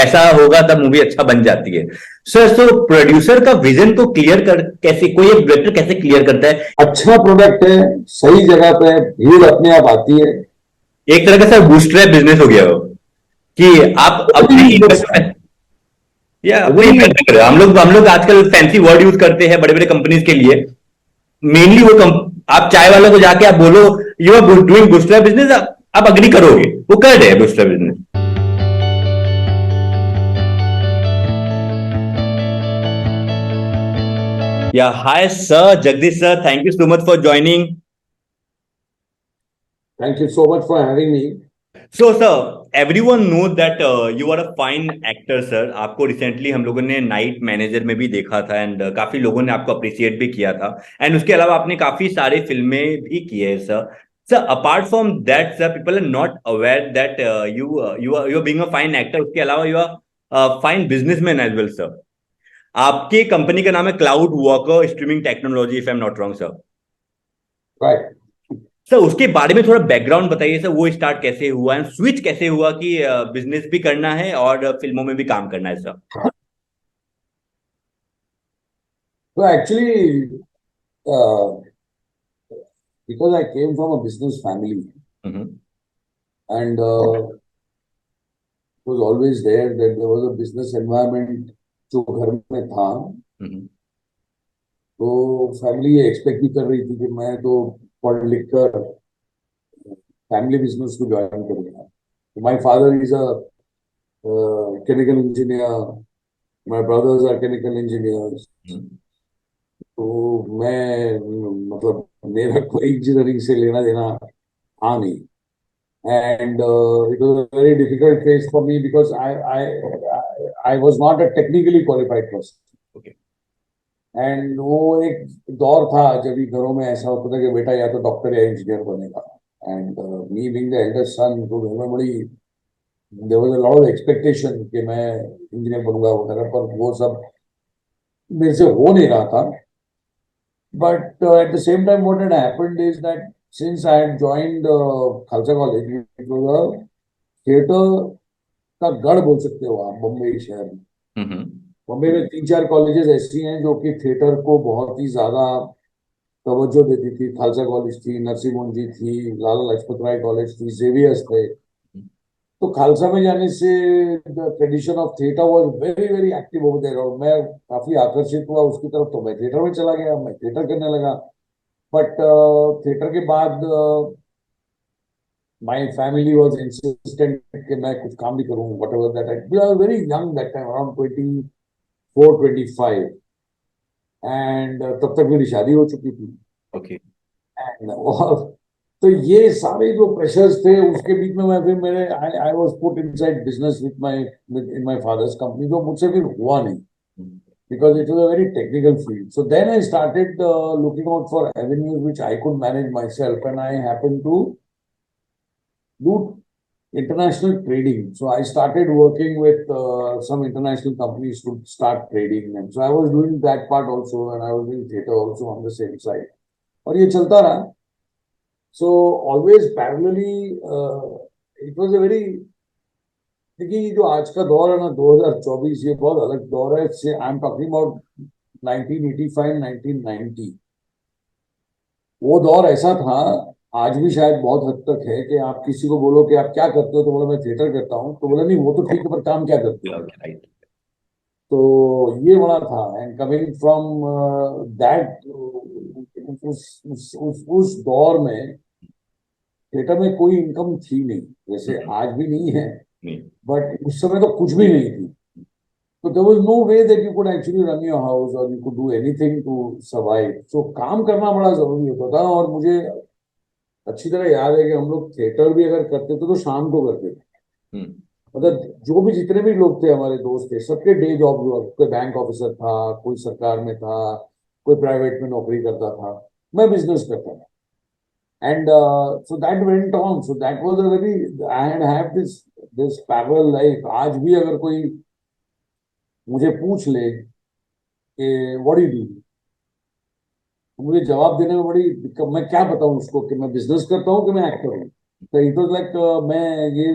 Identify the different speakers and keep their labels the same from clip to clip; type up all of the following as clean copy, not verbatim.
Speaker 1: पैसा होगा तब मूवी अच्छा बन जाती है। सर, तो प्रोड्यूसर का विजन को क्लियर कर कैसे, कोई एक डायरेक्टर कैसे क्लियर करता है?
Speaker 2: अच्छा प्रोडक्ट है, सही जगह पे है, भीड़ अपने आप आती है।
Speaker 1: एक तरह का सर बूस्टरैप बिजनेस हो गया हो कि आप अपने इन्वेस्टमेंट या अपने इन्वेस्ट कर रहे हो। हम लोग आजकल फैंसी वर्ड यूज करते हैं बड़े बड़े कंपनीज के लिए। मेनली आप चाय वाले को जाके आप बोलो you are doing bootstrap business, आप अग्री करोगे, वो कर रहे हैं बूस्टरैप बिजनेस। या hi sir, Jagdish sir, thank you so much for joining.
Speaker 2: Thank you so much for having me.
Speaker 1: So sir, everyone knows that you are a fine actor sir. आपको recently हम लोगों ने नाइट मैनेजर में भी देखा था and काफी लोगों ने आपको अप्रिशिएट भी किया था। एंड उसके अलावा आपने काफी सारे फिल्में भी की है sir. Sir, apart from that sir, people are not aware that you are being a fine actor. उसके अलावा you are fine businessman as well sir. आपकी कंपनी का नाम है Cloud Walker Streaming Technology, if I am not wrong sir.
Speaker 2: Right.
Speaker 1: Sir, उसके बारे में थोड़ा बैकग्राउंड बताइए सर, वो स्टार्ट कैसे हुआ एंड स्विच कैसे हुआ कि बिजनेस भी करना है और फिल्मों में भी काम करना है सर।
Speaker 2: तो actually because I came from a business family
Speaker 1: hmm.
Speaker 2: And was always there that there was a business environment जो घर में था।
Speaker 1: हम्म।
Speaker 2: तो फैमिली ये एक्सपेक्ट भी कर रही थी कि मैं तो पढ़ लिख कर फैमिली बिजनेस को ज्वाइन करूंगा। My father is a chemical engineer, my brothers are chemical engineers.
Speaker 1: Hmm.
Speaker 2: तो मैं मतलब मेरा कोई इंजीनियरिंग से लेना देना था नहीं। And it was a very difficult phase for me because I was not a technically qualified person.
Speaker 1: Okay.
Speaker 2: And वो एक दौर था जब भी घरों में ऐसा होता था कि बेटा या तो डॉक्टर या इंजीनियर बनेगा। And me being the eldest son, तो घर में बड़ी there was a lot of expectation कि मैं इंजीनियर बनूंगा वगैरह, पर वो सब मेरे से हो नहीं रहा था। But at the same time, what had happened is that since I had joined Khalsa College, it was a theatre का गढ़ बोल सकते हो आप बम्बई शहर में।
Speaker 1: हम्म।
Speaker 2: बम्बई में तीन चार कॉलेजेस ऐसी हैं जो कि थिएटर को बहुत ही ज्यादा तवज्जो देती थी। खालसा कॉलेज थी, नरसिंह जी थी, लाला लजपत राय कॉलेज थी, जेवियर्स थे। तो खालसा में जाने से the tradition of theatre was very very active over there, और मैं काफी आकर्षित हुआ उसकी तरफ, तो मैं थिएटर में चला गया, मैं थिएटर करने लगा। बट थिएटर के बाद my family was insistent कि मैं कुछ काम भी करूं, whatever that I, we were very young that time, around 24 25, and तब तक मेरी शादी हो चुकी थी।
Speaker 1: ओके।
Speaker 2: And, और तो ये सारे जो प्रेशर्स थे उसके बीच में मैं फिर मेरे I was put inside business with my in my father's company, जो मुझसे फिर हुआ नहीं because it was a very technical field. So then I started looking out for avenues which I could manage myself, and I happened to do international trading. So I started working with some international companies to start trading them. So I was doing that part also, and I was doing theater also on the same side. और ये चलता रहा. So always parallelly, it was a very, देखिए ये जो आज का दौर है ना 2024, ये बहुत अलग दौर है से। I am talking about 1985 1990। वो दौर ऐसा था, आज भी शायद बहुत हद तक है, कि आप किसी को बोलो कि आप क्या करते हो, तो बोला मैं थिएटर करता हूँ, तो बोला नहीं वो तो ठीक है पर काम क्या करते हो।
Speaker 1: राइट।
Speaker 2: तो ये बड़ा था। एंड कमिंग फ्रॉम दैट, उस दौर में थिएटर में कोई इनकम थी नहीं, जैसे आज भी नहीं है,
Speaker 1: नहीं।
Speaker 2: बट उस समय तो कुछ भी नहीं थी। तो there was no way that you could actually run your house और you could do anything to survive. So काम करना बड़ा जरूरी होता था। और मुझे अच्छी तरह याद है कि हम लोग थिएटर भी अगर करते थे तो शाम को करते थे।
Speaker 1: हम्म।
Speaker 2: मतलब जो भी जितने भी लोग थे हमारे दोस्त थे, सबके डे जॉब हुआ। कोई बैंक ऑफिसर था, कोई सरकार में था, कोई प्राइवेट में नौकरी करता था, मैं बिजनेस करता था। And so that went on. So that was a very, I have this this parallel life. आज भी अगर कोई मुझे पूछ ले कि व्हाट डू यू डू, तो मुझे जवाब देने में बड़ी दिक्कत, मैं क्या बताऊं उसको कि मैं बिजनेस करता हूँ कि मैं एक्टर हूँ। तो इट वाज लाइक मैं ये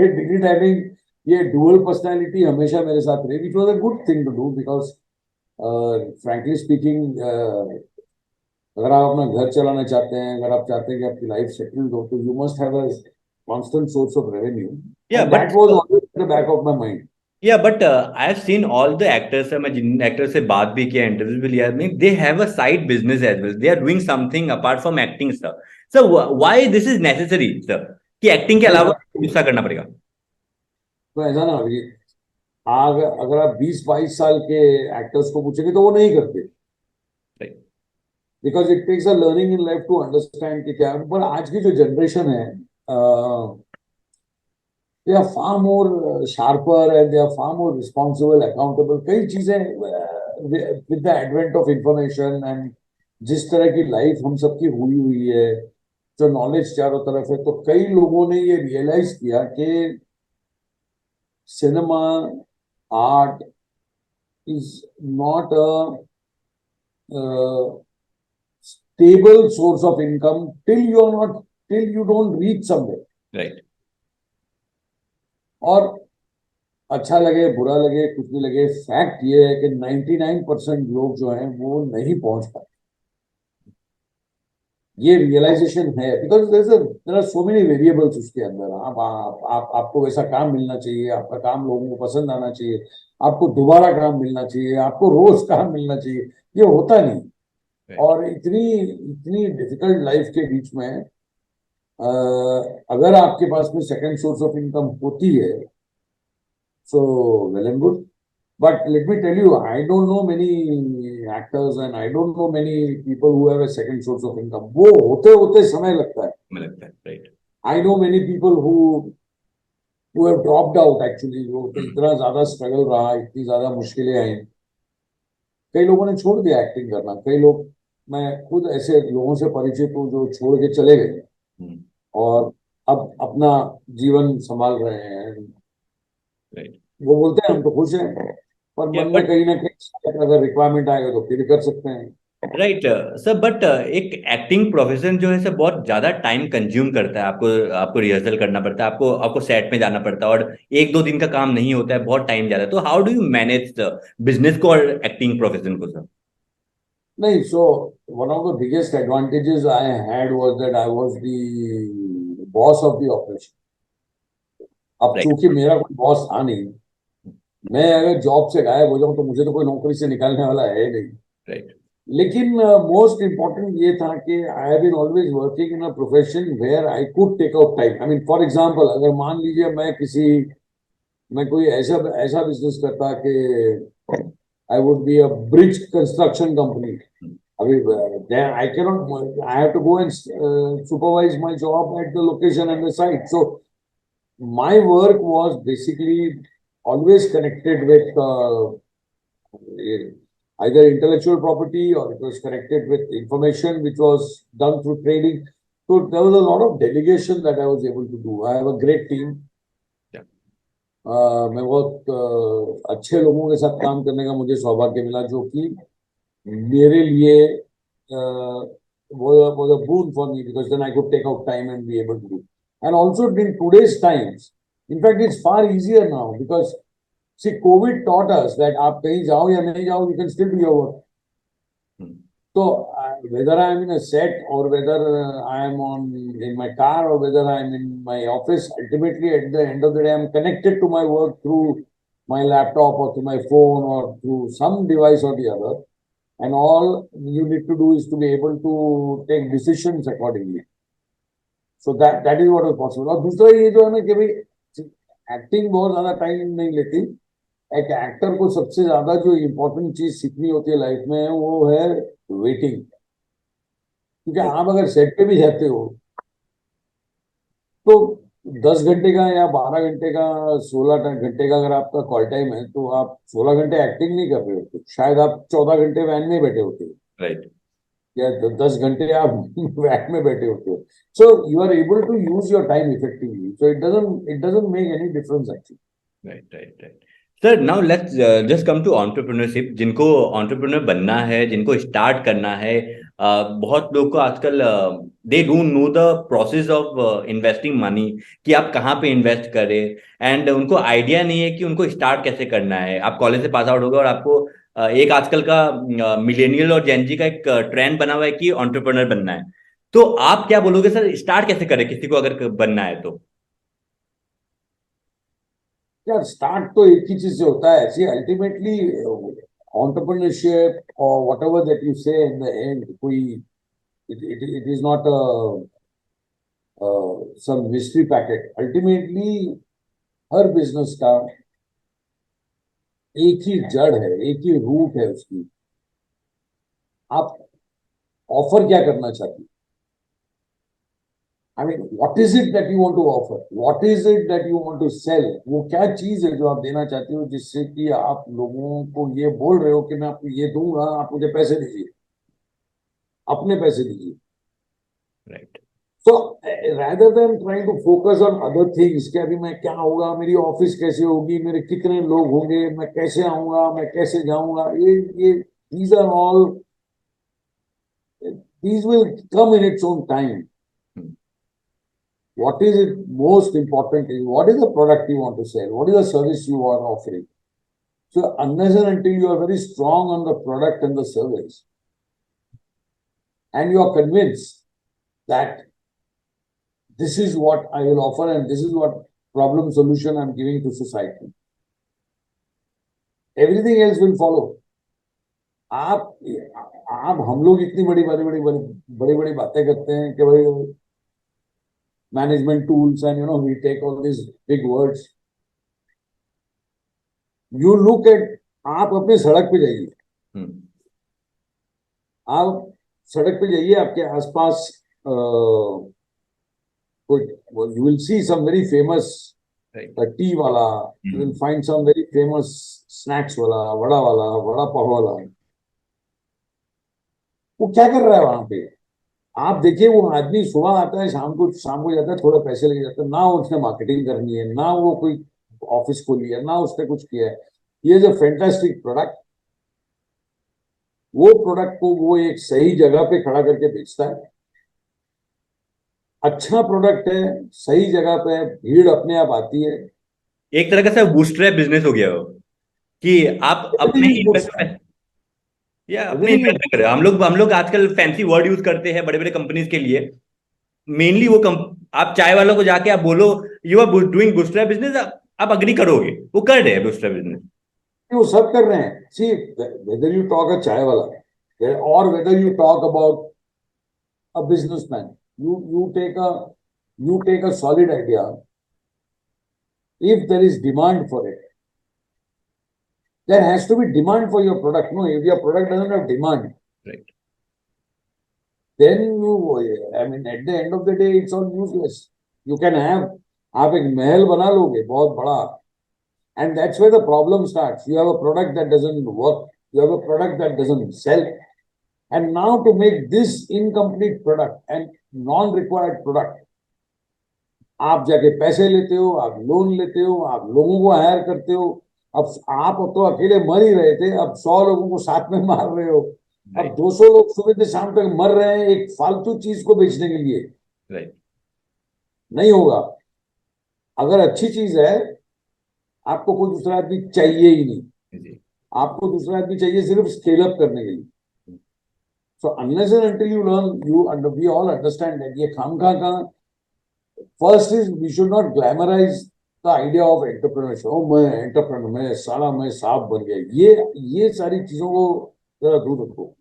Speaker 2: डिग्री टाइपिंग ये डुअल पर्सनैलिटी हमेशा मेरे साथ रही, which was a good thing to do, because frankly speaking, अगर आप अपना घर चलाना चाहते हैं, अगर आप चाहते हैं कि आपकी लाइफ सेटल्ड हो, तो you must have a constant source of revenue,
Speaker 1: या
Speaker 2: and
Speaker 1: but
Speaker 2: that was always at the back of my mind.
Speaker 1: या but I have seen all the actors, मैं जिन एक्टर्स से बात भी किया, इंटरव्यू भी लिया, they have a side business as well, they are doing something apart from acting sir. Sir why this is necessary sir, कि acting के
Speaker 2: नहीं
Speaker 1: अलावा
Speaker 2: सर,
Speaker 1: दूसरा करना पड़ेगा?
Speaker 2: तो ऐसा ना अभिजीत, अगर आप 20-22 साल के एक्टर्स को पूछेंगे तो वो नहीं करते,
Speaker 1: right.
Speaker 2: Because it takes a learning in life to understand कि क्या है। पर आज की जो जनरेशन है, they are far more sharper and they are far more responsible, accountable. कई चीजें with the advent of information and जिस तरह की लाइफ हम सबकी हुई हुई है, जो नॉलेज चारों तरफ है, तो कई लोगों ने ये रियलाइज किया कि cinema art is not a stable source of income till you don't reach somewhere.
Speaker 1: Right.
Speaker 2: और अच्छा लगे बुरा लगे कुछ भी लगे, फैक्ट ये है कि 99% लोग जो हैं वो नहीं पहुंच पाते। ये रियलाइजेशन है, because there are so many variables उसके अंदर। आपको वैसा काम मिलना चाहिए, आपका काम लोगों को पसंद आना चाहिए, आपको दोबारा काम मिलना चाहिए, आपको रोज काम मिलना चाहिए, ये होता नहीं। और इतनी इतनी डिफिकल्ट लाइफ के बीच में अगर आपके पास में सेकंड सोर्स ऑफ इनकम होती है, so well and good. But let me tell you, I don't know many actors and I don't know many people who have a second source of income. वो होते होते समय लगता है।
Speaker 1: हमें लगता है, right.
Speaker 2: I know many people who have dropped out actually. वो तो इतना ज्यादा स्ट्रगल रहा, इतनी ज्यादा मुश्किलें आई, कई लोगों ने छोड़ दिया एक्टिंग करना। कई लोग, मैं खुद ऐसे लोगों से परिचित हूँ जो छोड़ के चले गए और अब अपना जीवन संभाल रहे हैं।
Speaker 1: राइट।
Speaker 2: वो बोलते हैं हम तो खुश हैं, पर
Speaker 1: या
Speaker 2: मन में
Speaker 1: बट
Speaker 2: कहीं ना कहीं अगर रिक्वायरमेंट आएगा तो फिर कर सकते हैं।
Speaker 1: राइट सर, बट एक एक्टिंग प्रोफेशन जो है सर बहुत ज्यादा टाइम कंज्यूम करता है। आपको आपको रिहर्सल करना पड़ता है, आपको आपको सेट में जाना पड़ता है, और एक दो दिन का काम नहीं होता है, बहुत टाइम जाता है। तो how do you manage the business को और एक्टिंग प्रोफेशन को सर?
Speaker 2: नहीं, so one of the biggest advantages I had was that I was the boss of the operation. अब
Speaker 1: राइट।
Speaker 2: चूंकि मेरा कोई बॉस था नहीं, मैं अगर जॉब से गायब हो जाऊं तो मुझे तो कोई नौकरी से निकालने वाला है नहीं।
Speaker 1: राइट।
Speaker 2: लेकिन मोस्ट इम्पोर्टेंट ये था कि I have been always working in a profession where I could take out time. I mean for example, अगर मान लीजिए मैं कोई ऐसा ऐसा बिजनेस करता कि I would be a bridge construction company. अभी I can not, I have to go and supervise my job at the location and the site. So my work was basically always connected with either intellectual property, or it was connected with information which was done through trading. So there was a lot of delegation that I was able to do. I have a great team.
Speaker 1: Yeah.
Speaker 2: मैं बहुत अच्छे लोगों के साथ काम करने का मुझे सौभाग्य मिला, जो कि मेरे लिए was a boon for me, because then I could take out time and be able to do. And also in today's times, in fact, it's far easier now, because see, COVID taught us that आप कहीं जाओ या नहीं जाओ, you can still do your work. So whether I am in a set, or whether I am in my car, or whether I am in my office, ultimately at the end of the day, I am connected to my work through my laptop or through my phone or through some device or the other. And all you need to do is to be able to take decisions accordingly. So that is what is possible. और दूसरा ये जो है ना कि भाई acting बहुत ज्यादा टाइम नहीं लेती। एक एक्टर को सबसे ज्यादा जो इम्पोर्टेंट चीज सीखनी होती है लाइफ में, वो है वेटिंग। क्योंकि आप अगर सेट पे भी जाते हो तो 10 घंटे का या 12 घंटे का, 16 घंटे का अगर आपका कॉल टाइम है, तो आप 16 घंटे एक्टिंग नहीं कर रहे होते, शायद आप 14 घंटे वैन में बैठे होते,
Speaker 1: राइट।
Speaker 2: या 10 घंटे आप वैन में बैठे होते हो। So you are able to use your time effectively, so it doesn't make any difference actually.
Speaker 1: Right. Right. Right. Sir now let's just come to entrepreneurship. जिनको एंटरप्रेन्योर बनना है, जिनको स्टार्ट करना है, बहुत लोग को आजकल they don't know the process of investing money, कि आप कहाँ पे इन्वेस्ट करें। एंड उनको आइडिया नहीं है कि उनको स्टार्ट कैसे करना है। आप कॉलेज से पास आउट होगे और आपको एक आजकल का मिलेनियल और जेनजी का एक ट्रेंड बना हुआ है कि एंटरप्रेन्योर बनना है। तो आप क्या बोलोगे सर, स्टार्ट कैसे करें किसी को अगर बनना है तो?
Speaker 2: यार स्टार्ट तो एक ही चीज से होता है। See ultimately entrepreneurship or whatever that you say in the end, कोई it is not a some mystery packet. Ultimately her business का एक ही जड़ है, एक ही रूट है उसकी। आप ऑफर क्या करना चाहते हैं? I mean what is it that you want to offer, what is it that you want to sell? वो क्या चीज है जो आप देना चाहते हो जिससे कि आप लोगों को ये बोल रहे हो कि मैं आपको ये दूंगा, आप मुझे पैसे दीजिए, अपने पैसे दीजिए।
Speaker 1: Right.
Speaker 2: So rather than trying to focus on other things कि अभी मैं क्या होगा, मेरी ऑफिस कैसे होगी, मेरे कितने लोग होंगे, मैं कैसे आऊंगा, मैं कैसे जाऊंगा, ये these are all, these will come in its own time. What is it most important is what is the product you want to sell? What is the service you are offering? So unless and until you are very strong on the product and the service, and you are convinced that this is what I will offer and this is what problem solution I'm giving to society, everything else will follow. आप आप हम लोग इतनी बड़ी बड़ी बातें करते हैं कि भाई management tools and we take all this big words. You look at, आप अपने सड़क पे जाइए, आप सड़क पे जाइए, आपके आसपास you will see some very famous T वाला, you will find some very famous snacks वाला, वड़ा पाव वाला। वो क्या कर रहा है वहां पे? आप देखिए, वो आदमी सुबह आता है, शाम को जाता है, थोड़ा पैसे लेके जाता है, ना उसने मार्केटिंग करनी है, ना वो कोई ऑफिस खोली है, ना उसने कुछ किया है। ये जो फैंटास्टिक प्रोडक्ट, वो प्रोडक्ट को वो एक सही जगह पे खड़ा करके बेचता है। अच्छा प्रोडक्ट है, सही जगह पे, भीड़ अपने आप आती है।
Speaker 1: एक तरह का सर बूस्ट्रैप बिजनेस हो गया हो, कि आप अपने
Speaker 2: एवरीथिंग इज
Speaker 1: इन्वेस्टमेंट, या अपने
Speaker 2: एवरीथिंग
Speaker 1: इन्वेस्टमेंट करें। हम लोग आजकल फैंसी वर्ड यूज करते हैं बड़े बड़े कंपनीज के लिए। मेनली वो आप चाय वालों को जाके आप बोलो you are doing bootstrap business, आप अग्री करोगे, वो कर रहे हैं बूस्ट्रैप बिजनेस।
Speaker 2: वो सब कर रहे हैं। सी वेदर यू टॉक अ चाय वाला और whether you talk about a businessman, you take a solid idea. If there is demand for it, there has to be demand for your product. No, if your product doesn't have demand,
Speaker 1: Right.
Speaker 2: then I mean, at the end of the day, it's all useless. You can have, आप एक महल बना लोगे बहुत बड़ा, and that's where the problem starts. You have a product that doesn't work. You have a product that doesn't sell. And now to make this incomplete product and non-required product, आप जाके पैसे लेते हो, आप लोन लेते हो, आप लोगों को हायर करते हो। अब आप तो अकेले मर ही रहे थे, अब 100 लोगों को साथ में मार रहे हो। अब 200 लोग सुबह से शाम तक मर रहे हैं एक फालतू चीज को बेचने के लिए।
Speaker 1: राइट।
Speaker 2: नहीं होगा। अगर अच्छी चीज है, आपको कोई दूसरा आदमी चाहिए ही नहीं। आपको दूसरा आदमी चाहिए सिर्फ स्केल अप करने के लिए। So unless and until you learn, we all understand that ये खामखा का first is we should not glamorise the idea of entrepreneurship. ओ मैं एंटरप्रेन्योर, मैं सांप बन गया, ये सारी चीजों को जरा दूर रखो।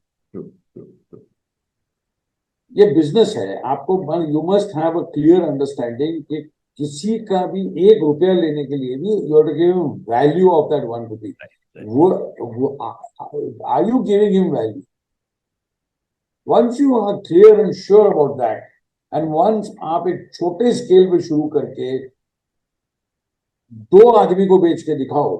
Speaker 2: ये बिजनेस है। आपको you must have a clear understanding कि किसी का भी 1 रुपया लेने के लिए भी you have to give him value of that 1 rupee. वो are you giving him value? Once you are clear and sure about that, and once आप एक छोटे स्केल पे शुरू करके 2 आदमी को बेच के दिखाओ,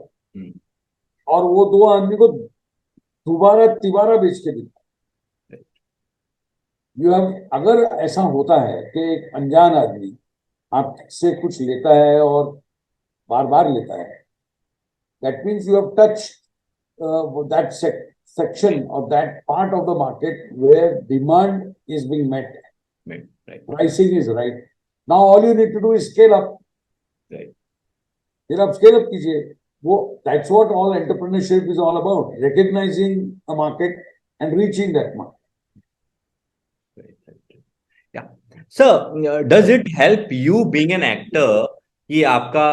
Speaker 2: और वो 2 आदमी को दोबारा तिबारा बेच के दिखाओ। यू हैव, अगर ऐसा होता है कि एक अनजान आदमी आपसे कुछ लेता है और बार बार लेता है, that means you have touched that section or that part of the market where demand is being met.
Speaker 1: Right.
Speaker 2: Pricing is right. Now all you need to do is scale up.
Speaker 1: Right.
Speaker 2: फिर आप scale up कीजिए. वो that's what all entrepreneurship is all about. Recognizing a market and reaching that market.
Speaker 1: Right. Yeah. So, does it help you being an actor कि आपका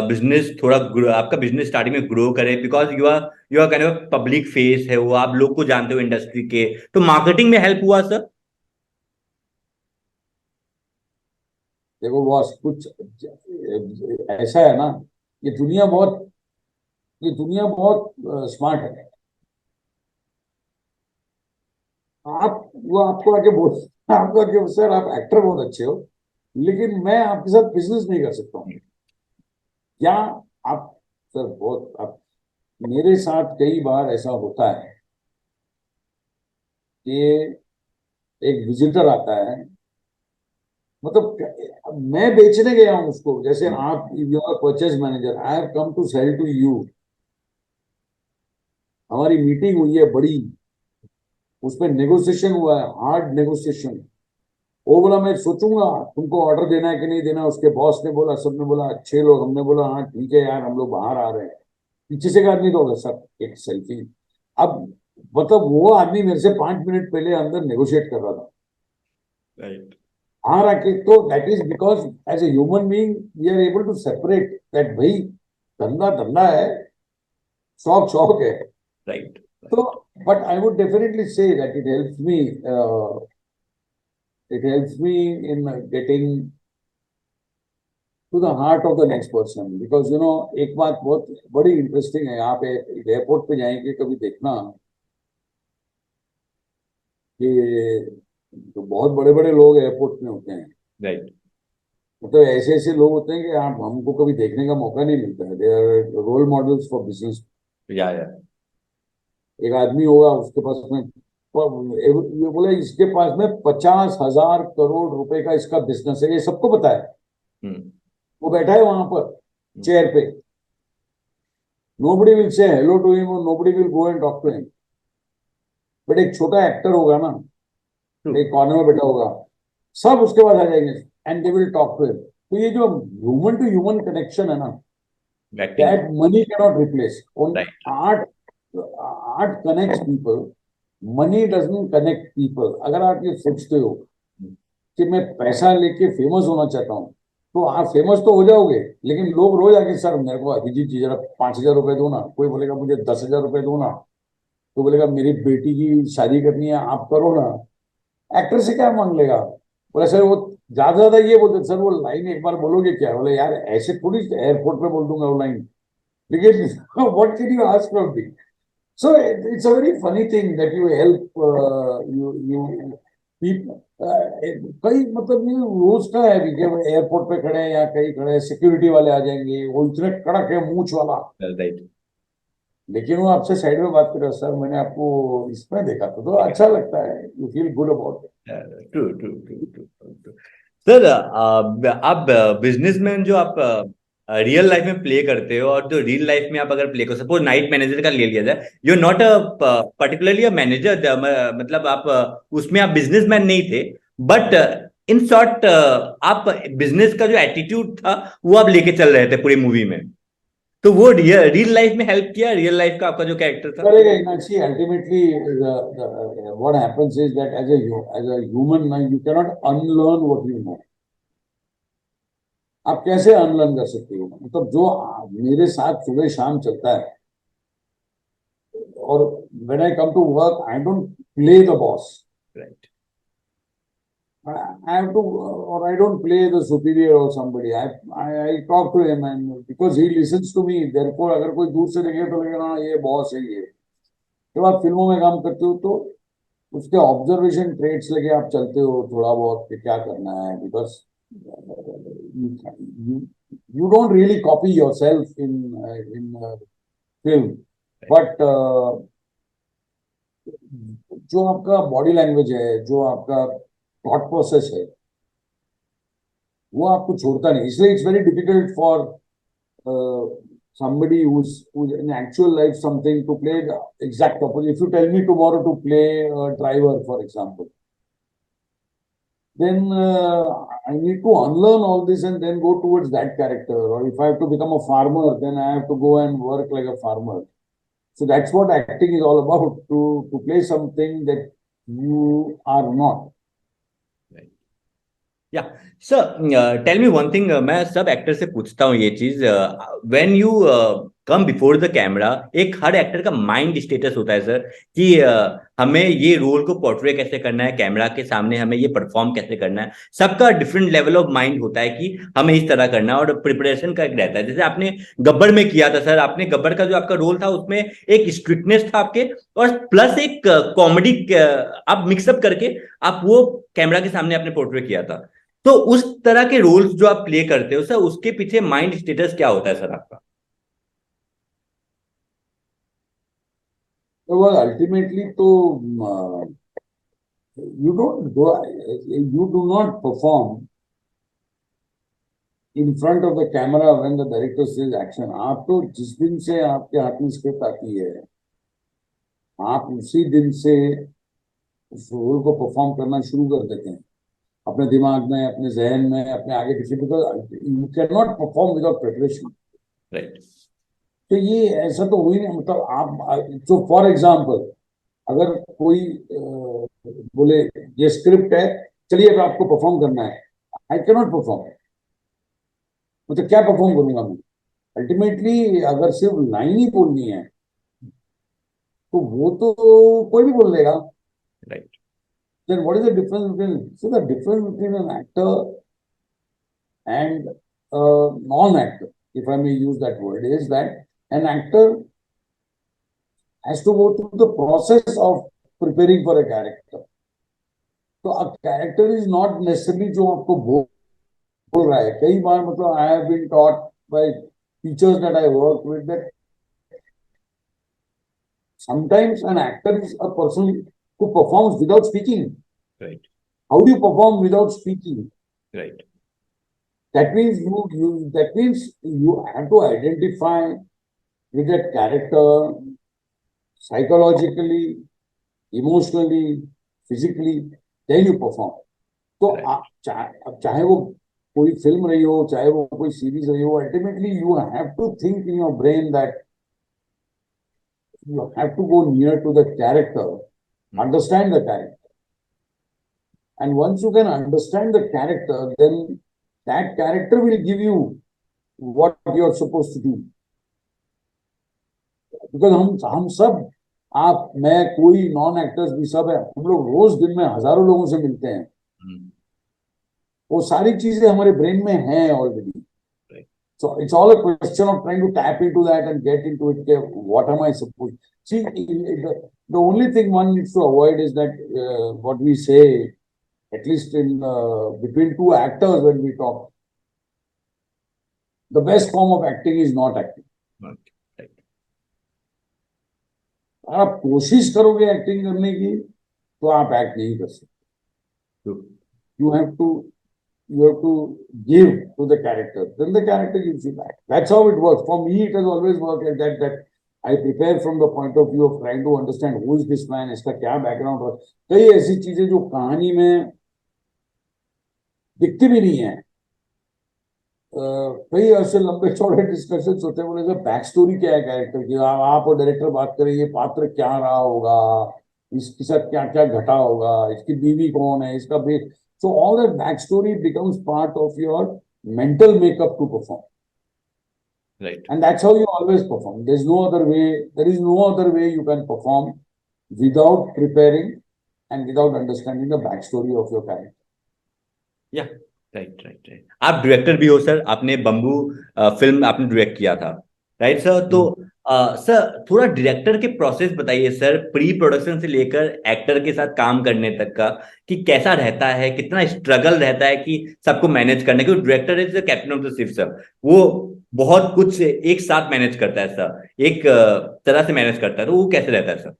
Speaker 1: business थोड़ा आपका business starting में grow करे, because you are kind of public face है वो, आप लोग को जानते हो इंडस्ट्री के, तो मार्केटिंग में हेल्प हुआ सर?
Speaker 2: देखो बॉस, कुछ ऐसा है ना, ये दुनिया बहुत स्मार्ट है. आपको आके बोल, आपको आके सर आप एक्टर बहुत अच्छे हो, लेकिन मैं आपके साथ बिजनेस नहीं कर सकता हूँ. क्या आप सर बहुत आप, मेरे साथ कई बार ऐसा होता है कि एक विजिटर आता है, मतलब मैं बेचने गया हूं उसको, जैसे आप you are purchase manager, I have come to sell to you. हमारी मीटिंग हुई है बड़ी, उसमें नेगोशिएशन हुआ है, हार्ड नेगोशिएशन. वो बोला मैं सोचूंगा तुमको ऑर्डर देना है कि नहीं देना. उसके बॉस ने बोला, सबने बोला, 6 लोग, हमने बोला हाँ ठीक है यार, हम लोग बाहर आ रहे हैं. पीछे से एक आदमी तो होगा सर, एक सेल्फी. अब मतलब वो आदमी मेरे से 5 मिनट पहले अंदर नेगोशिएट कर रहा था.
Speaker 1: राइट.
Speaker 2: हाँ राके, तो that is because as a human being we are able to separate that. भाई धंधा धंधा है, शौक शौक है.
Speaker 1: राइट.
Speaker 2: तो but I would definitely say that it helps me, it helps me in getting to the heart of the next person. Because you know, एक बात बहुत बड़ी इंटरेस्टिंग है. यहाँ पे एयरपोर्ट पे जाएंगे कभी, देखना कि तो बहुत बड़े बड़े लोग एयरपोर्ट में होते हैं.
Speaker 1: राइट.
Speaker 2: मतलब ऐसे ऐसे लोग होते हैं कि आप हमको कभी देखने का मौका नहीं मिलता है. They are role models for business.
Speaker 1: या
Speaker 2: एक आदमी होगा, उसके पास में ये बोला इसके पास में 50,000 करोड़ रुपए का इसका बिजनेस है, ये सबको पता है. वो बैठा है वहां पर चेयर पे. Nobody will say hello to him और nobody will go and talk to him. But एक छोटा एक्टर होगा ना, एक कॉर्नर में बैठा होगा, सब उसके बाद आ जाएंगे and they will talk to him. तो ये जो ह्यूमन टू ह्यूमन कनेक्शन है ना, that money can not replace. Art connects people, money doesn't connect people. अगर आप ये सोचते हो कि मैं पैसा लेके फेमस होना चाहता हूँ, तो आप फेमस तो हो जाओगे, लेकिन लोग रोज आके सर मेरे को अभिजीत जी जरा 5,000 रुपए दो ना. कोई बोलेगा मुझे 10,000 रुपए दो ना. तो बोलेगा मेरी बेटी की शादी करनी है, आप करो ना. एक्टर से क्या मांग लेगा? बोले सर वो ज्यादा ज्यादा ये बोलते सर वो लाइन एक बार बोलोगे क्या? बोले यार ऐसे थोड़ी एयरपोर्ट पे बोल दूंगा वो लाइन, लेकिन what can you ask from me? So it's a very funny thing that you help you people. कई मतलब ये रोज का है कि एयरपोर्ट पे खड़े हैं या कहीं खड़े हैं, सिक्योरिटी वाले आ जाएंगे, वो इतने कड़क है मूंछ वाला,
Speaker 1: राइट.
Speaker 2: लेकिन वो आपसे साइड में बात कर रहे हो, सर मैंने आपको इसमें देखा था, तो अच्छा लगता है. You feel good about it.
Speaker 1: True true true true. Sir, आप बिजनेसमैन जो आप रियल लाइफ में प्ले करते हो, और जो रियल लाइफ में आप अगर प्ले करो, सपोज नाइट मैनेजर का ले लिया जाए, you are not a particularly a manager, मतलब आप उसमें आप बिजनेसमैन नहीं थे, बट इन शॉर्ट आप बिजनेस का जो एटीट्यूड था वो आप लेके चल रहे थे पूरी मूवी में, तो वो रियल लाइफ में हेल्प किया, रियल लाइफ का आपका जो कैरेक्टर था?
Speaker 2: करेगा ही ना. See ultimately what happens is that as a human you can not unlearn what you know. आप कैसे अनलर्न कर सकते हो? मतलब जो मेरे साथ सुबह शाम चलता है, और when I come to work I don't play the boss.
Speaker 1: Right.
Speaker 2: I have to, or I don't play the superior or somebody. I talk to him, and because he listens to me, therefore अगर कोई दूर से देखे तो लगेगा ना ये boss है ये. जब आप फिल्मों में काम करते हो तो उसके ऑब्जर्वेशन ट्रेट्स लेके आप चलते हो थोड़ा बहुत कि क्या करना है. Because you don't really copy yourself in film, but जो आपका बॉडी लैंग्वेज है, जो आपका थॉट प्रोसेस है, वो आपको छोड़ता नहीं. इसलिए it's very difficult for somebody who's in actual life something to play the exact opposite. If you tell me tomorrow to play a driver, for example, then I need to unlearn all this and then go towards that character. Or if I have to become a farmer, then I have to go and work like a farmer. So that's what acting is all about, to play something that you are not.
Speaker 1: या sir tell me one thing, मैं सब actor से पूछता हूँ ये चीज, when you come before the camera, एक हर एक्टर का माइंड स्टेटस होता है सर कि हमें ये रोल को पोर्ट्रे कैसे करना है, कैमरा के सामने हमें ये परफॉर्म कैसे करना है। सबका डिफरेंट लेवल ऑफ माइंड होता है कि हमें इस तरह करना है, और प्रिपरेशन का एक रहता है। जैसे आपने गब्बर में किया था सर, आपने गब्बर का जो आपका रोल था उसमें एक स्ट्रिक्टनेस था आपके, और प्लस एक कॉमेडी आप मिक्सअप करके आप वो कैमरा के सामने आपने पोर्ट्रे किया था। तो उस तरह के रोल्स जो आप प्ले करते हो सर, उसके पीछे माइंड स्टेटस क्या होता है सर आपका?
Speaker 2: तो वह अल्टीमेटली तो you do not perform in front of the camera when the director says action. आप तो जिस दिन से आपके हाथ में स्क्रिप्ट आती है, आप उसी दिन से उस रोल को परफॉर्म करना शुरू कर देते हैं अपने दिमाग में, अपने जहन में, अपने आगे पीछे, because you can not perform without preparation.
Speaker 1: Right.
Speaker 2: तो ये ऐसा तो हुई नहीं, मतलब आप तो फॉर एग्जाम्पल अगर कोई बोले ये स्क्रिप्ट है, चलिए अब आपको परफॉर्म करना है, आई कैन नॉट परफॉर्म। मतलब क्या परफॉर्म करूंगा मैं? अल्टीमेटली अगर सिर्फ लाइन ही बोलनी है तो वो तो कोई भी बोल देगा।
Speaker 1: Right.
Speaker 2: Then what is the difference between, so the difference between an actor and a non-actor, if I may use that word, is that an actor has to go through the process of preparing for a character. So a character is not necessarily जो आपको बोल रहा है। कई बार मतलब I have been taught by teachers that I work with that sometimes an actor is a person who performs without speaking.
Speaker 1: Right.
Speaker 2: How do you perform without speaking?
Speaker 1: Right.
Speaker 2: That means you have to identify with that character psychologically, emotionally, physically, then you perform. तो अब चाहे वो कोई film रही हो, चाहे वो कोई सीरीज रही हो, ultimately you have to think in your brain that you have to go near to the character, understand the character. And once you can understand the character, then that character will give you what you're supposed to do. Because हम सब, आप, मैं, कोई non actors भी सब है, हम लोग रोज दिन में हजारों लोगों से मिलते हैं। वो सारी चीजें हमारे ब्रेन में हैं already. So it's all a question of trying to tap into that and get into it. What am I supposed? See, the only thing one needs to avoid is that what we say, at least in between two actors when we talk, the best form of acting is not acting. अगर आप कोशिश करोगे acting करने की तो आप act नहीं कर सकते। You have to give to the character, then the character gives you back. That's how it works. For me, it has always worked like that. That I prepare from the point of view of trying to understand who is this man, इसका क्या background है। कई ऐसी चीजें जो कहानी में दिखती भी नहीं है, कई ऐसे लंबे चौड़े डिस्कशन होते हैं, बोले बैक स्टोरी क्या है कैरेक्टर की, आप और डायरेक्टर बात करें ये पात्र क्या रहा होगा, इसके साथ क्या क्या घटा होगा, इसकी बीवी कौन है, इसका base. So all that backstory becomes part of your mental makeup to perform.
Speaker 1: Right.
Speaker 2: And that's how you always perform. There's no other way. There is no other way you can perform without preparing and without understanding the backstory of your character.
Speaker 1: Yeah. Right right right. आप director भी हो sir, आपने bamboo film आपने direct किया था, right sir? तो sir थोड़ा director के प्रोसेस बताइए सर, प्री प्रोडक्शन से लेकर एक्टर के साथ काम करने तक का, कि कैसा रहता है, कितना स्ट्रगल रहता है कि सबको मैनेज करने, क्योंकि director is the captain of the ship sir, वो बहुत कुछ एक साथ मैनेज करता है सर, एक तरह से मैनेज करता है, तो वो कैसे रहता है sir?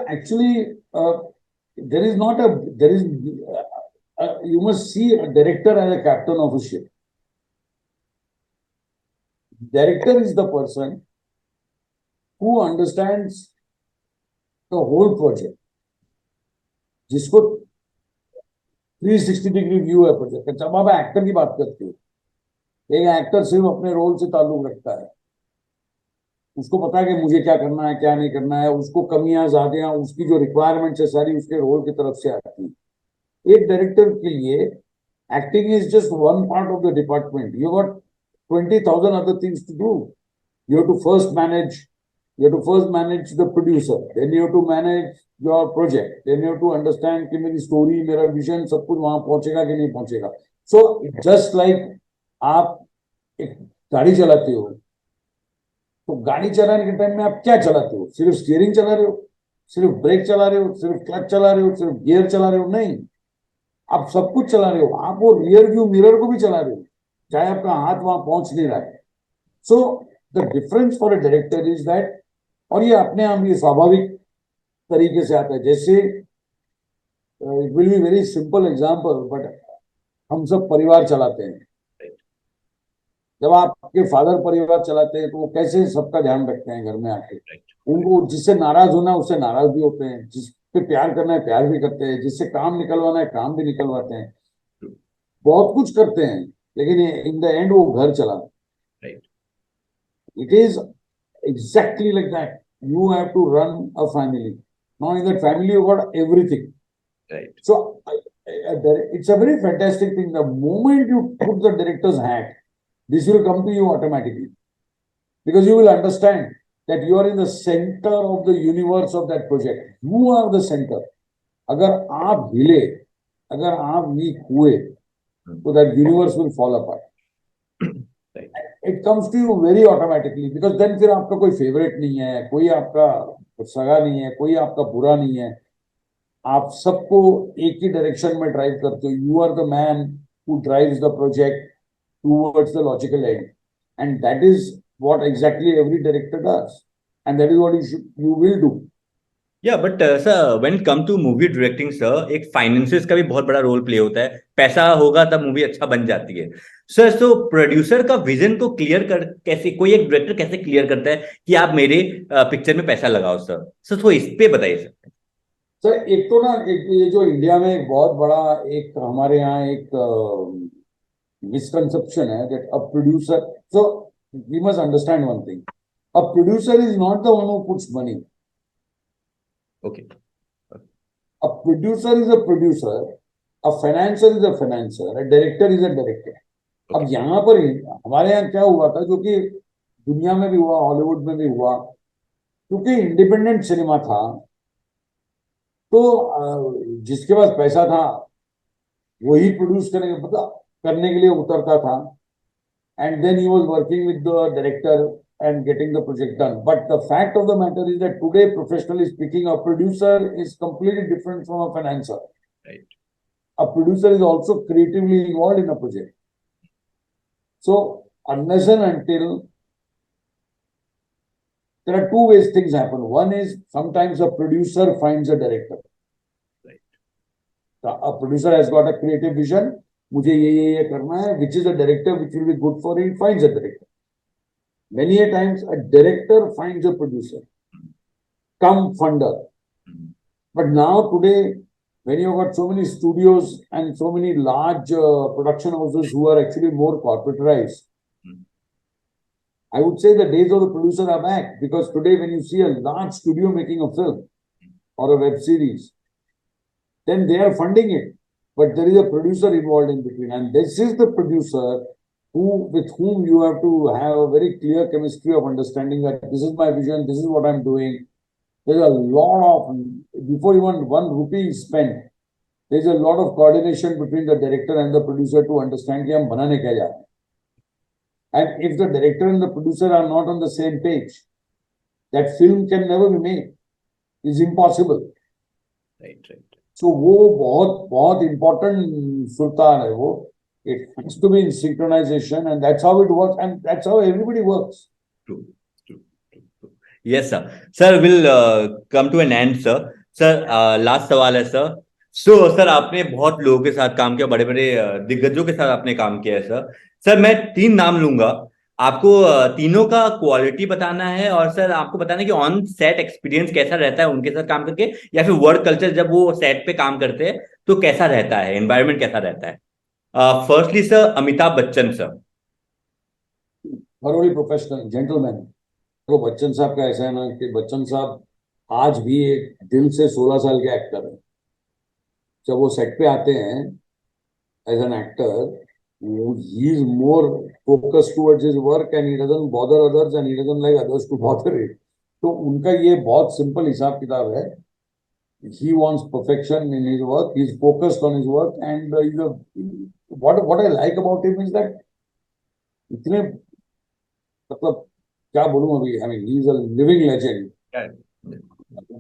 Speaker 2: Actually, you must see a director as a captain of a ship. director is the person who understands the whole project, जिसको 360 डिग्री व्यू है प्रोजेक्ट का। जब आप एक्टर की बात करते हो, एक एक्टर सिर्फ अपने रोल से ताल्लुक रखता है, उसको पता है कि मुझे क्या करना है क्या नहीं करना है, उसको कमियां ज्यादा, उसकी जो रिक्वायरमेंट्स है सारी उसके रोल की तरफ से आती है। एक डायरेक्टर के लिए acting is just one part of the department, you got 20,000 other things to do. You have to first manage, you have to first manage the producer, then you have to manage your project, then you have to understand कि मेरी story, मेरा vision, सब कुछ वहां पहुंचेगा कि नहीं पहुंचेगा। सो जस्ट लाइक आप एक गाड़ी चलाते हो, तो गाड़ी चलाने के टाइम में आप क्या चलाते हो? सिर्फ स्टीयरिंग चला रहे हो, सिर्फ ब्रेक चला रहे हो, सिर्फ क्लच चला रहे हो, सिर्फ गियर चला रहे हो? नहीं, आप सब कुछ चला रहे हो। आप वो रियर व्यू मिरर को भी चला रहे हो, चाहे आपका हाथ वहां पहुंच नहीं रहा है। So the difference for a director is that, और ये अपने आप ये स्वाभाविक तरीके से आता है। जैसे it will be very simple example, but हम सब परिवार चलाते हैं। जब आपके फादर परिवार चलाते हैं तो वो कैसे सबका ध्यान रखते हैं घर में आके। उनको जिससे नाराज होना है उससे नाराज भी होते हैं, जिस पे प्यार करना है प्यार भी करते हैं, जिससे काम निकलवाना है काम भी निकलवाते हैं, बहुत कुछ करते हैं, लेकिन इन द एंड वो घर चलाते हैं। It is exactly like that. You have to run a family. Now in that family you got everything.
Speaker 1: Right.
Speaker 2: So it's a very fantastic thing. The moment you put the director's hat, this will come to you automatically, because you will understand that you are in the center of the universe of that project. You are the center. अगर आप हिले, अगर आप week हुए, तो that universe will fall apart. It comes to you very automatically, because then फिर आपका कोई फेवरेट नहीं है, कोई आपका सगा नहीं है, कोई आपका बुरा नहीं है, आप सबको एक ही डायरेक्शन में ड्राइव करते हो। You are the man who drives the project towards the logical end, and that is what exactly every director does, and that is what you will do.
Speaker 1: Yeah but sir when come to movie directing sir, एक finances का भी बहुत बड़ा role play होता है। पैसा होगा तब मूवी अच्छा बन जाती है सर। सो प्रोड्यूसर का विजन को क्लियर कर कैसे, कोई एक डायरेक्टर कैसे क्लियर करता है कि आप मेरे पिक्चर में पैसा लगाओ सर? सर तो इस पे बताइए सर।
Speaker 2: सर एक तो ना, एक ये जो इंडिया में एक बहुत बड़ा एक हमारे यहाँ एक misconception है that a producer, so we must understand one thing, a producer is not the one who puts money.
Speaker 1: Okay.
Speaker 2: A producer is a producer, a financer is a financer, a director is a director. अब यहाँ पर हमारे यहाँ क्या हुआ था, जो कि दुनिया में भी हुआ, हॉलीवुड में भी हुआ, क्योंकि इंडिपेंडेंट सिनेमा था, तो जिसके पास पैसा था वही प्रोड्यूस करने के लिए उतरता था, and then he was working with the director and getting the project done. But the fact of the matter is that today, professionally speaking, a producer is completely different from a financer.
Speaker 1: Right.
Speaker 2: A producer is also creatively involved in a project. So unless and until, there are two ways things happen. One is sometimes a producer finds a director.
Speaker 1: Right.
Speaker 2: So a producer has got a creative vision. मुझे ये करना है, which is a director which will be good for it, finds a director. Many a times a director finds a producer, come funder. But now today, when you've got so many studios and so many large production houses who are actually more corporatized, I would say the days of the producer are back, because today when you see a large studio making a film or a web series, then they are funding it. But there is a producer involved in between, and this is the producer with whom you have to have a very clear chemistry of understanding that this is my vision, this is what I'm doing. There's a lot of, before even 1 rupee is spent, there's a lot of coordination between the director and the producer to understand कि हम बनाने क्या जा रहे हैं. And if the director and the producer are not on the same page, that film can never be made. It's impossible.
Speaker 1: Right.
Speaker 2: So वो बहुत important सुल्तान है वो. It has to be in synchronization, and that's how it works, and that's how everybody works.
Speaker 1: True. Yes sir. Sir, we'll come to an end sir. Sir, last सवाल है sir. So sir आपने बहुत लोगों के साथ काम किया, बड़े बड़े दिग्गजों के साथ आपने काम किया है सर. सर मैं 3 नाम लूंगा, आपको तीनों का क्वालिटी बताना है, और सर आपको बताना है कि ऑन सेट एक्सपीरियंस कैसा रहता है उनके साथ काम करके, या फिर वर्क कल्चर जब वो सेट पे काम करते हैं तो कैसा रहता है, एनवायरनमेंट कैसा रहता है। Firstly sir, Amitabh Bachchan sir.
Speaker 2: thoroughly professional gentleman. तो बच्चन साहब का ऐसा है ना कि बच्चन साहब आज भी एक दिल से 16 साल के एक्टर है। जब वो सेट पे आते हैं as an actor, he is more focused towards his work and he doesn't bother others and he doesn't like others to bother it. तो उनका ये बहुत सिंपल हिसाब किताब है। He wants perfection in his work. He's focused on his work, and what I like about him is that इतने मतलब क्या बोलूं अभी, I mean, he's a living legend.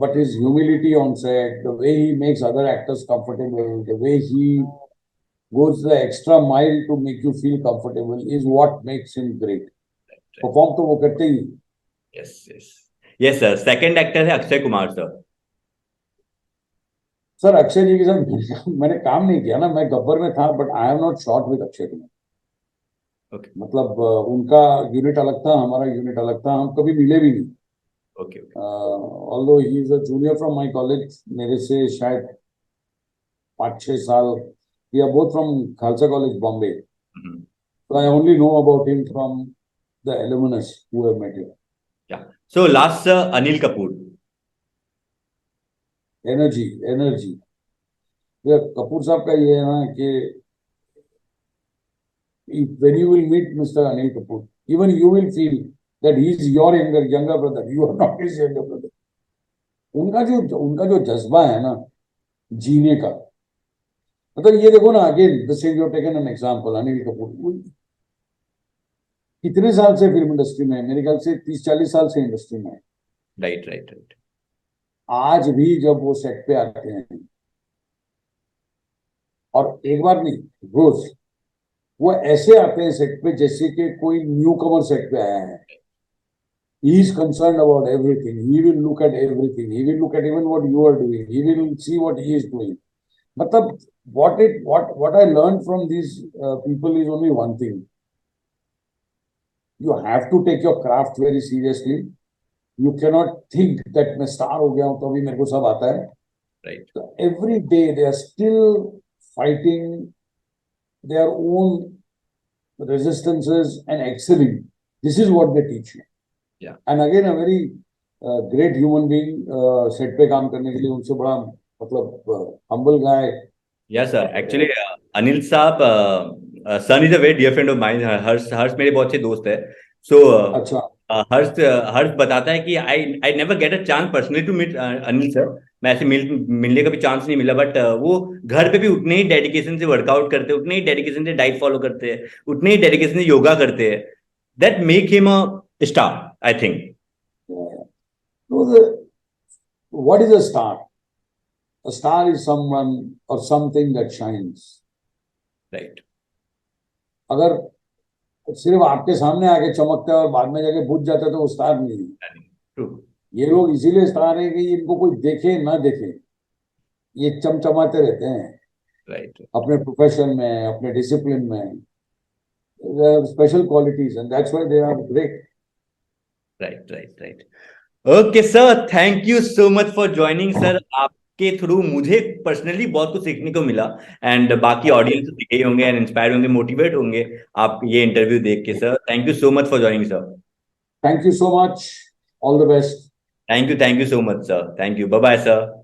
Speaker 2: But his humility on set, the way he makes other actors comfortable, the way he goes the extra mile to make you feel comfortable is what makes him great. Perform तो वो करते ही।
Speaker 1: Yes yes yes sir, second actor है Akshay Kumar sir.
Speaker 2: Sir Akshay ji के साथ मैंने काम नहीं किया ना, मैं गब्बर में था, but I have not shot with Akshay Kumar.
Speaker 1: Okay
Speaker 2: मतलब उनका यूनिट अलग था, हमारा यूनिट अलग था, हम कभी मिले भी नहीं।
Speaker 1: Okay.
Speaker 2: Although he is a junior from my college, मेरे से शायद 5-6 साल। We are both from Khalsa College Bombay. So I only know about him from the alumnus who have met him.
Speaker 1: या so last sir, Anil Kapoor.
Speaker 2: Energy, energy. ये कपूर साहब का ये है ना कि when you will meet Mr. Anil Kapoor, even you will feel that he is your younger brother. You are not his younger brother. उनका जो जज्बा है ना जीने का, मतलब ये देखो ना, again the same you taken an example, Anil Kapoor कितने साल से फिल्म इंडस्ट्री में है? मेरे ख्याल से 30-40 साल से इंडस्ट्री में है।
Speaker 1: Right right right.
Speaker 2: आज भी जब वो सेट पे आते हैं, और एक बार नहीं, रोज वो ऐसे आते हैं सेट पे जैसे कि कोई न्यू कमर सेट पे आया है। He is concerned about everything. He will look at everything. He will look at even what you are doing. He will see what he is doing. मतलब what I learned from these people is only one thing. You have to take your craft very seriously. You cannot think that मैं star हो गया हूं तो अभी मेरे को सब आता है।
Speaker 1: Right.
Speaker 2: So every day they are still fighting their own resistances and excelling. This is what they teach you.
Speaker 1: Yeah.
Speaker 2: And again a very great human being, set पे काम करने के लिए उनसे बड़ा मतलब humble guy.
Speaker 1: Yes sir, actually Anil Sahab, son is a very dear friend of mine. Harsh Harsh मेरे बहुत अच्छे दोस्त है। सो
Speaker 2: अच्छा।
Speaker 1: हर्ष हर्ष बताता है कि I I never get a chance personally to meet Anil sir. मैं ऐसे मिलने का भी चांस नहीं मिला, बट वो घर पे भी उतने ही डेडिकेशन से वर्कआउट करते हैं, उतने ही डेडिकेशन से डाइट फॉलो करते हैं, उतने ही डेडिकेशन से योगा करते हैं। That make him a star, I think.
Speaker 2: So what is a star? A star is someone or something that shines.
Speaker 1: Right.
Speaker 2: अगर सिर्फ आपके सामने आके चमकता है और बाद में जाके बुझ जाता है तो वो स्टार नहीं है।
Speaker 1: ट्रू।
Speaker 2: ये लोग इसीलिए स्टार है कि इनको कोई देखे ना देखे, ये चमचमाते रहते हैं
Speaker 1: राइट
Speaker 2: अपने प्रोफेशन में, अपने डिसिप्लिन में। Special qualities and that's why they are great.
Speaker 1: Right right right. Okay sir, thank you so much for joining sir. आपके थ्रू मुझे पर्सनली बहुत कुछ सीखने को मिला, एंड बाकी ऑडियंस सीखे ही होंगे एंड इंस्पायर होंगे, मोटिवेट होंगे आप ये इंटरव्यू देख के। Sir thank you so much for joining sir.
Speaker 2: Thank you so much, all the best.
Speaker 1: Thank you so much sir. Thank you, bye bye sir.